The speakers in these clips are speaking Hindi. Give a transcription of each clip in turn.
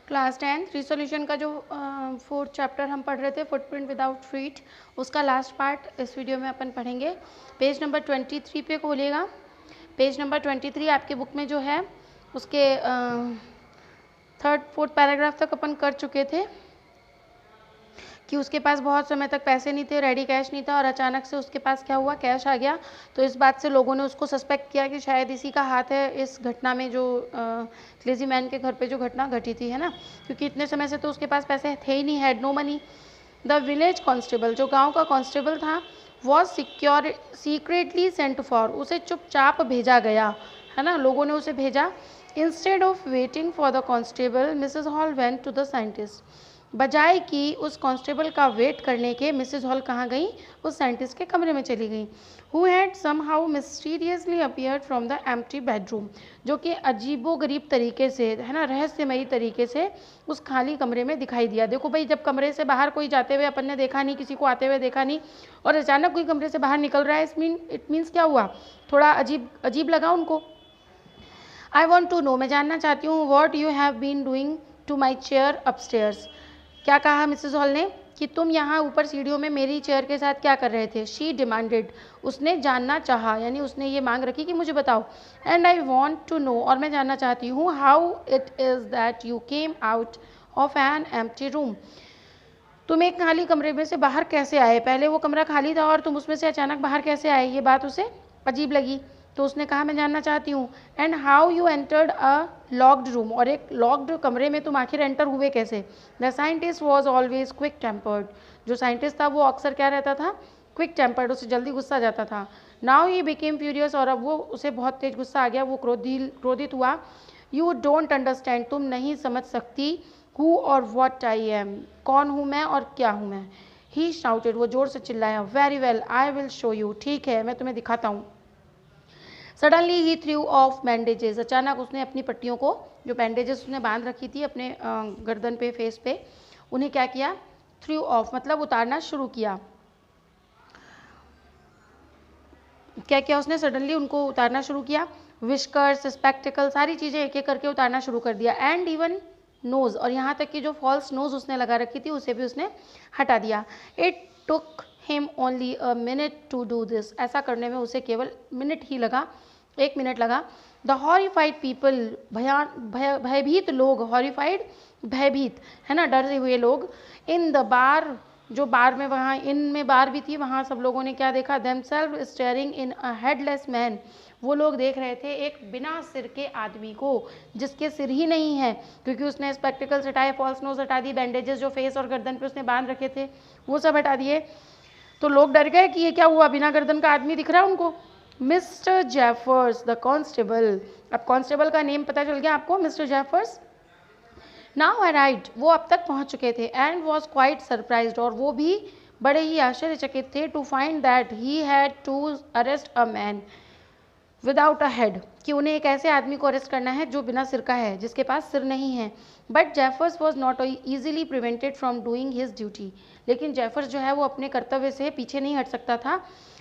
क्लास 10 रिसोल्यूशन का जो 4th चैप्टर हम पढ़ रहे थे, फुटप्रिंट विदाउट फीट, उसका लास्ट पार्ट इस वीडियो में अपन पढ़ेंगे। पेज नंबर 23 पे खोलिएगा। पेज नंबर 23 आपके बुक में जो है उसके 3rd 4th पैराग्राफ तक अपन कर चुके थे कि उसके पास बहुत समय तक पैसे नहीं थे, रेडी कैश नहीं था और अचानक से उसके पास क्या हुआ, कैश आ गया। तो इस बात से लोगों ने उसको सस्पेक्ट किया कि शायद इसी का हाथ है इस घटना में, जो क्लेजी मैन के घर पे जो घटना घटी थी, है ना, क्योंकि इतने समय से तो उसके पास पैसे थे ही नहीं, had no money. The village constable, जो गांव का कांस्टेबल था, वॉज सीक्रेटली सेंट फॉर, उसे चुपचाप भेजा गया, है ना, लोगों ने उसे भेजा। Instead of waiting for the constable Mrs Hall went to the scientist, बजाय कि उस कांस्टेबल का वेट करने के मिसेज हॉल कहाँ गई, उस साइंटिस्ट के कमरे में चली गई। Who had somehow mysteriously appeared from the empty bedroom, जो कि अजीबोगरीब तरीके से, है ना, रहस्यमयी तरीके से उस खाली कमरे में दिखाई दिया। देखो भाई, जब कमरे से बाहर कोई जाते हुए अपन ने देखा नहीं, किसी को आते हुए देखा नहीं, और अचानक कोई कमरे से बाहर निकल रहा है, इट मीन्स क्या हुआ, थोड़ा अजीब लगा उनको। आई वॉन्ट टू नो, मैं जानना चाहती हूँ, what you have been doing to my chair upstairs, क्या कहा मिसेस हॉल ने कि तुम यहाँ ऊपर सीढ़ियों में मेरी चेयर के साथ क्या कर रहे थे। शी डिमांडेड, उसने जानना चाहा, यानी उसने ये मांग रखी कि मुझे बताओ। And I want to know, और मैं जानना चाहती हूँ, how it is that you came out of an empty room, तुम एक खाली कमरे में से बाहर कैसे आए, पहले वो कमरा खाली था और तुम उसमें से अचानक बाहर कैसे आए। ये बात उसे अजीब लगी, तो उसने कहा मैं जानना चाहती हूँ। And how you entered a locked room, और एक लॉक्ड कमरे में तुम आखिर एंटर हुए कैसे। The scientist was always quick tempered, जो साइंटिस्ट था वो अक्सर क्या रहता था, क्विक टेम्पर्ड, उसे जल्दी गुस्सा जाता था। नाउ ही बिकेम फ्यूरियस, और अब वो उसे बहुत तेज गुस्सा आ गया, वो क्रोधित हुआ। यू डोंट अंडरस्टैंड, तुम नहीं समझ सकती, हु और वॉट आई एम, कौन हूँ मैं और क्या हूँ मैं। ही शाउटेड, वो जोर से चिल्लाया। Very well I will show you, ठीक है मैं तुम्हें दिखाता हूँ। Suddenly he threw of bandages, अचानक उसने अपनी पट्टियों को, जो बैंडेजेस उसने बांध रखी थी अपने गर्दन पे, फेस पे, उन्हें क्या किया, थ्रू ऑफ मतलब उतारना शुरू किया। क्या किया उसने, सडनली उनको उतारना शुरू किया। विस्कर्स, स्पेक्टिकल, सारी चीज़ें एक एक करके उतारना शुरू कर दिया। एंड इवन नोज, और यहाँ तक कि जो फॉल्स नोज उसने लगा रखी थी उसे भी उसने हटा दिया। It took him only a minute to do this, ऐसा करने में उसे केवल मिनट ही लगा, 1 मिनट लगा। द हॉरिफाइड पीपल, भयभीत लोग, हॉरिफाइड भयभीत, है ना, डरे हुए लोग। इन द बार, जो बार में, वहाँ इन में बार भी थी, वहाँ सब लोगों ने क्या देखा, देमसेल्व स्टेयरिंग इन अ हेडलेस मैन, वो लोग देख रहे थे एक बिना सिर के आदमी को, जिसके सिर ही नहीं है, क्योंकि उसने स्पेक्टिकल्स हटाए, फॉल्स नोज हटा दी, बैंडेजेस जो फेस और गर्दन पे उसने बांध रखे थे वो सब हटा दिए। तो लोग डर गए कि ये क्या हुआ, बिना गर्दन का आदमी दिख रहा है उनको। मिस्टर जेफर्स द कांस्टेबल, अब कांस्टेबल का नेम पता चल गया आपको, मिस्टर जेफर्स नाउ अराइव्ड, वो अब तक पहुंच चुके थे। एंड वॉज क्वाइट सरप्राइज्ड, और वो भी बड़े ही आश्चर्यचकित थे, to find that he had to arrest a man without a head, कि उन्हें एक ऐसे आदमी को अरेस्ट करना है जो बिना सिर का है, जिसके पास सिर नहीं है। But Jeffers was not easily prevented from doing his duty, लेकिन जेफर्स जो है वो अपने कर्तव्य से पीछे नहीं हट सकता था,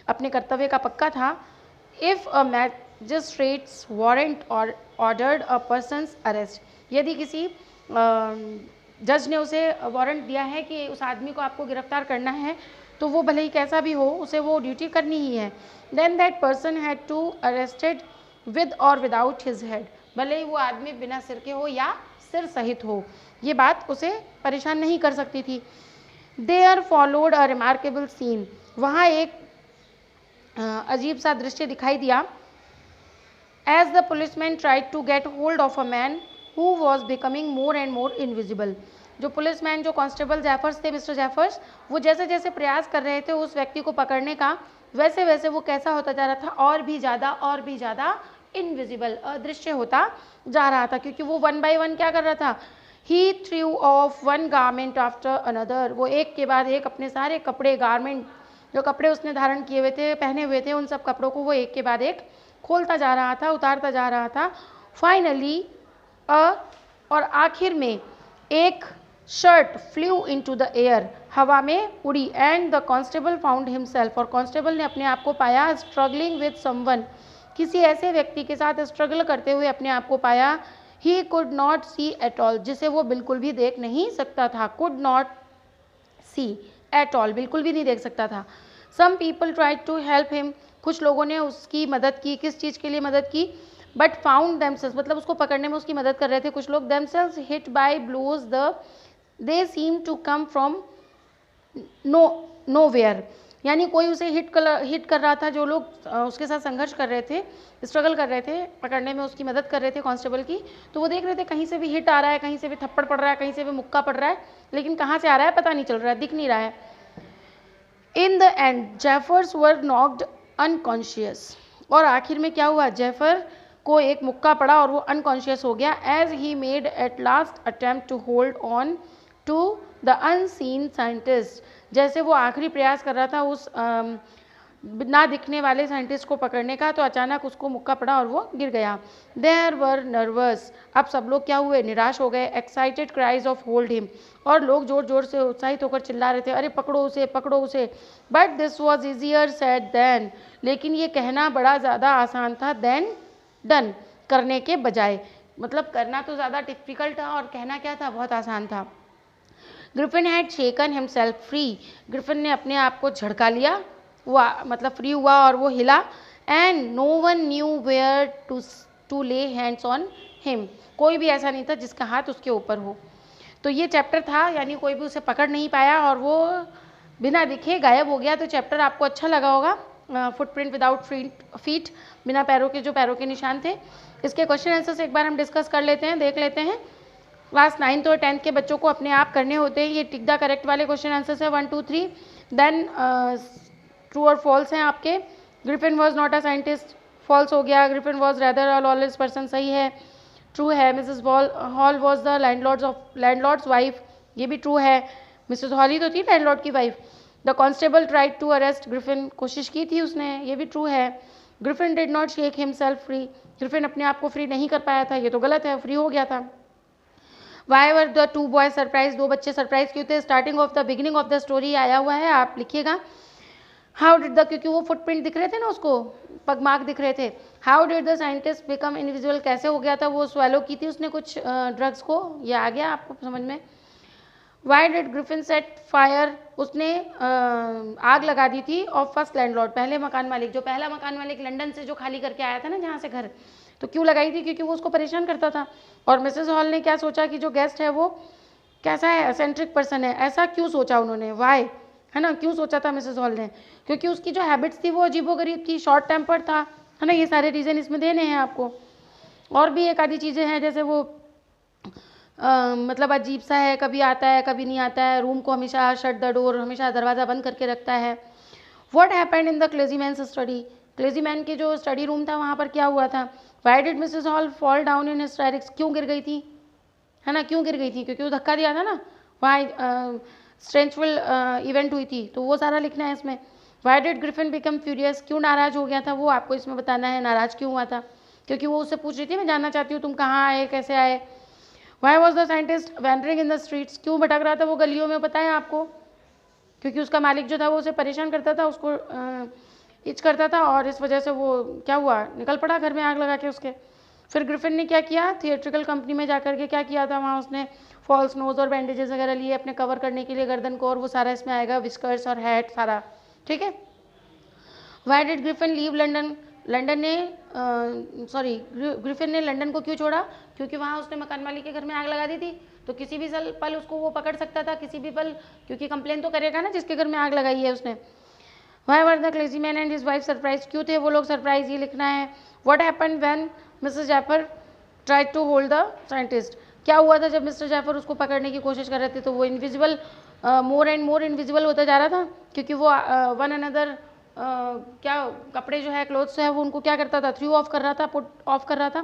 अपने कर्तव्य का पक्का था। इफ़ अ मैजिस्ट्रेट्स वारंट और ऑर्डर्ड अ पर्सनस अरेस्ट, यदि किसी जज ने उसे वारंट दिया है कि उस आदमी को आपको गिरफ्तार करना है, तो वो भले ही कैसा भी हो, उसे वो ड्यूटी करनी ही है। Then that person had to arrested with और विदाउट हिज हेड, भले ही वो आदमी बिना सिर के हो या सिर सहित हो, ये बात उसे परेशान नहीं कर सकती थी। There followed a remarkable scene, वहाँ एक अजीब सा दृश्य दिखाई दिया। As the policeman tried to get hold of a man who was becoming more and more invisible, जो पुलिसमैन, जो कांस्टेबल जेफर्स थे, मिस्टर जेफर्स, वो जैसे जैसे प्रयास कर रहे थे उस व्यक्ति को पकड़ने का, वैसे वैसे वो कैसा होता जा रहा था, और भी ज़्यादा इनविजिबल, अदृश्य होता जा रहा था, क्योंकि वो 1 by 1 क्या कर रहा था, he threw off one garment after another, वो एक के बाद एक अपने सारे कपड़े, गारमेंट, जो कपड़े उसने धारण किए हुए थे, पहने हुए थे, उन सब कपड़ों को वो एक के बाद एक खोलता जा रहा था, उतारता जा रहा था। फाइनली और आखिर में एक shirt flu into the air, हवा में उड़ी। And the constable found himself, और कांस्टेबल ने अपने आप को पाया, स्ट्रगलिंग विद समवन, किसी ऐसे व्यक्ति के साथ स्ट्रगल करते हुए अपने आप को पाया। He could not see at all, जिसे वो बिल्कुल भी देख नहीं सकता था, could not see at all, बिल्कुल भी नहीं देख सकता था। Some people tried to help him, कुछ लोगों ने उसकी मदद की, किस चीज़ के लिए मदद की, बट फाउंड देमसेल्स, मतलब उसको पकड़ने में उसकी मदद कर रहे थे कुछ लोग, themselves hit by blows the they seem to come from nowhere, यानी कोई उसे हिट कर रहा था, जो लोग उसके साथ संघर्ष कर रहे थे, स्ट्रगल कर रहे थे, पकड़ने में उसकी मदद कर रहे थे कांस्टेबल की, तो वो देख रहे थे कहीं से भी हिट आ रहा है, कहीं से भी थप्पड़ पड़ रहा है, कहीं से भी मुक्का पड़ रहा है, लेकिन कहाँ से आ रहा है पता नहीं चल रहा है, दिख नहीं रहा है। In the end Jeffers were knocked unconscious, और आखिर में क्या हुआ, जेफर को एक मुक्का पड़ा और वो अनकॉन्शियस हो गया। As he made at last attempt to hold on to the unseen scientist, जैसे वो आखिरी प्रयास कर रहा था उस ना दिखने वाले साइंटिस्ट को पकड़ने का, तो अचानक उसको मुक्का पड़ा और वो गिर गया। देयर वर नर्वस, अब सब लोग क्या हुए, निराश हो गए। Excited cries of hold him, और लोग जोर जोर से उत्साहित होकर चिल्ला रहे थे, अरे पकड़ो उसे, पकड़ो उसे। But this was easier said than, लेकिन ये कहना बड़ा ज़्यादा आसान था देन डन, करने के बजाय, मतलब करना तो ज़्यादा डिफिकल्ट था और कहना क्या था, बहुत आसान था। Griffin had shaken himself free, Griffin ने अपने आप को झड़का लिया, वो मतलब फ्री हुआ और वो हिला। And no one knew where to lay hands on him, कोई भी ऐसा नहीं था जिसका हाथ उसके ऊपर हो। तो ये चैप्टर था, यानी कोई भी उसे पकड़ नहीं पाया और वो बिना दिखे गायब हो गया। तो चैप्टर आपको अच्छा लगा होगा, फुटप्रिंट विदाउट फीट, बिना पैरों के, जो पैरों के निशान थे। इसके क्वेश्चन आंसर्स एक बार हम डिस्कस कर लेते हैं, देख लेते हैं। क्लास 9th और 10th के बच्चों को अपने आप करने होते हैं। ये टिक द करेक्ट वाले क्वेश्चन आंसर्स है 1 2 3, देन ट्रू और फॉल्स हैं आपके। Griffin was not a scientist, false हो गया। Griffin was rather a lawless person, सही है, ट्रू है। Mrs Hall was the landlord's wife, ये भी ट्रू है, मिसेस हॉल ही तो थी लैंडलॉर्ड की wife. The constable tried to arrest Griffin, कोशिश की थी उसने, ये भी ट्रू है। Griffin did not shake himself free, Griffin अपने आप को फ्री नहीं कर पाया था, ये तो गलत है, फ्री हो गया था। Y were the two boys surprise, दो बच्चे सरप्राइज क्यों थे। Starting of the beginning of the story आया हुआ है, आप लिखिएगा। हाउ डिड द, क्योंकि वो फुटप्रिंट दिख रहे थे ना, उसको पगमार्क दिख रहे थे। How did the scientist become invisible, कैसे हो गया था, वो स्वेलो की थी उसने कुछ ड्रग्स को, ये आ गया आपको समझ में। Why did Griffin set fire, उसने आग लगा दी थी ऑफ फर्स्ट लैंडलॉर्ड, पहले मकान मालिक, जो पहला मकान मालिक लंदन से जो खाली करके आया था ना जहाँ से घर, तो क्यों लगाई थी, क्योंकि वो उसको परेशान करता था। और मिसेस हॉल ने क्या सोचा कि जो गेस्ट है वो कैसा है, एसेंट्रिक पर्सन है, ऐसा क्यों सोचा उन्होंने, वाई, है ना, क्यों सोचा था मिसेस हॉल ने, क्योंकि उसकी जो हैबिट्स थी वो अजीबोगरीब थी, शॉर्ट टेम्पर था, है ना, ये सारे रीज़न इसमें देने हैं आपको। और भी एक आधी चीज़ें हैं, जैसे वो मतलब अजीब सा है, कभी आता है कभी नहीं आता है, रूम को हमेशा शट द डोर, हमेशा दरवाज़ा बंद करके रखता है। What happened in the clergyman's study, clergyman के जो स्टडी रूम था वहाँ पर क्या हुआ था। Why did Mrs hall fall down in hysterics, क्यों गिर गई थी, है ना, क्यों गिर गई थी, क्योंकि वो धक्का दिया था ना, वहाँ स्ट्रेंचफुल इवेंट हुई थी, तो वो सारा लिखना है इसमें। Why did Griffin become furious, क्यों नाराज़ हो गया था, वो आपको इसमें बताना है, नाराज़ क्यों हुआ था, क्योंकि वो उससे पूछ रही थी मैं जानना चाहती हूँ तुम कहाँ आए, कैसे आए। Why was the scientist wandering in the streets, क्यों भटक रहा था वो गलियों में, पता है आपको, क्योंकि उसका मालिक जो था वो उसे परेशान करता था, उसको इच करता था, और इस वजह से वो क्या हुआ, निकल पड़ा घर में आग लगा के उसके। फिर ग्रिफिन ने क्या किया, थिएट्रिकल कंपनी में जाकर के क्या किया था, वहाँ उसने फॉल्स नोज और बैंडेजेस वगैरह लिए अपने कवर करने के लिए गर्दन को, और वो सारा इसमें आएगा, विस्कर्स और हैट सारा, ठीक है। Why did Griffin leave London, London ने ग्रिफिन ने लंदन को क्यों छोड़ा, क्योंकि वहाँ उसने मकान मालिक के घर में आग लगा दी थी, तो किसी भी पल उसको वो पकड़ सकता था, किसी भी पल, क्योंकि कंप्लेन तो करेगा ना जिसके घर में आग लगाई है उसने। Why were the clergyman and his wife surprise, क्यों थे वो लोग सरप्राइज, ये लिखना है। What happened when Mrs Jaffer tried to hold the scientist, क्या हुआ था जब मिस्टर जैफर उसको पकड़ने की कोशिश कर रहे थे, तो वो invisible, more and more invisible होता जा रहा था, क्योंकि वो वन अनदर क्या कपड़े जो है, क्लोथ्स है, वो उनको क्या करता था, थ्रू ऑफ कर रहा था, पुट ऑफ कर रहा था।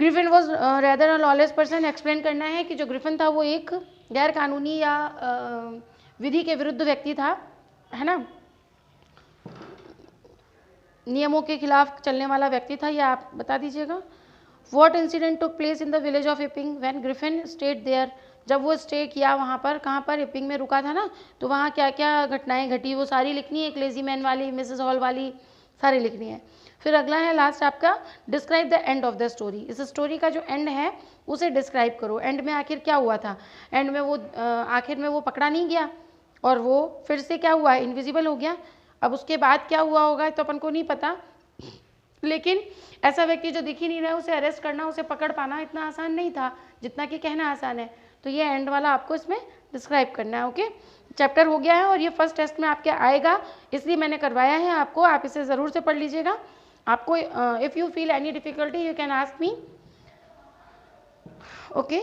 Griffin was rather a lawless person, explain करना है कि जो ग्रिफिन था वो एक गैर कानूनी या विधि के विरुद्ध व्यक्ति था, है ना, नियमों के खिलाफ चलने वाला व्यक्ति था, ये आप बता दीजिएगा। What incident took place in the village of Iping when Griffin stayed there, जब वो स्टे किया वहाँ पर, कहाँ पर, इपिंग में रुका था ना, तो वहाँ क्या क्या घटनाएं घटी वो सारी लिखनी है, क्लेजीमैन वाली, मिसेस हॉल वाली, सारी लिखनी है। फिर अगला है लास्ट आपका describe the end of the story. इस स्टोरी का जो एंड है उसे डिस्क्राइब करो। एंड में आखिर क्या हुआ था? एंड में वो आखिर में वो पकड़ा नहीं गया और वो फिर से क्या हुआ, इनविजिबल हो गया। अब उसके बाद क्या हुआ होगा तो अपन को नहीं पता, लेकिन ऐसा व्यक्ति जो दिख ही नहीं रहा है उसे अरेस्ट करना, उसे पकड़ पाना इतना आसान नहीं था जितना कि कहना आसान है। तो ये एंड वाला आपको इसमें डिस्क्राइब करना है। ओके, चैप्टर हो गया है और ये फर्स्ट टेस्ट में आपके आएगा, इसलिए मैंने करवाया है आपको। आप इसे ज़रूर से पढ़ लीजिएगा। आपको if you feel any difficulty you can ask me. Okay.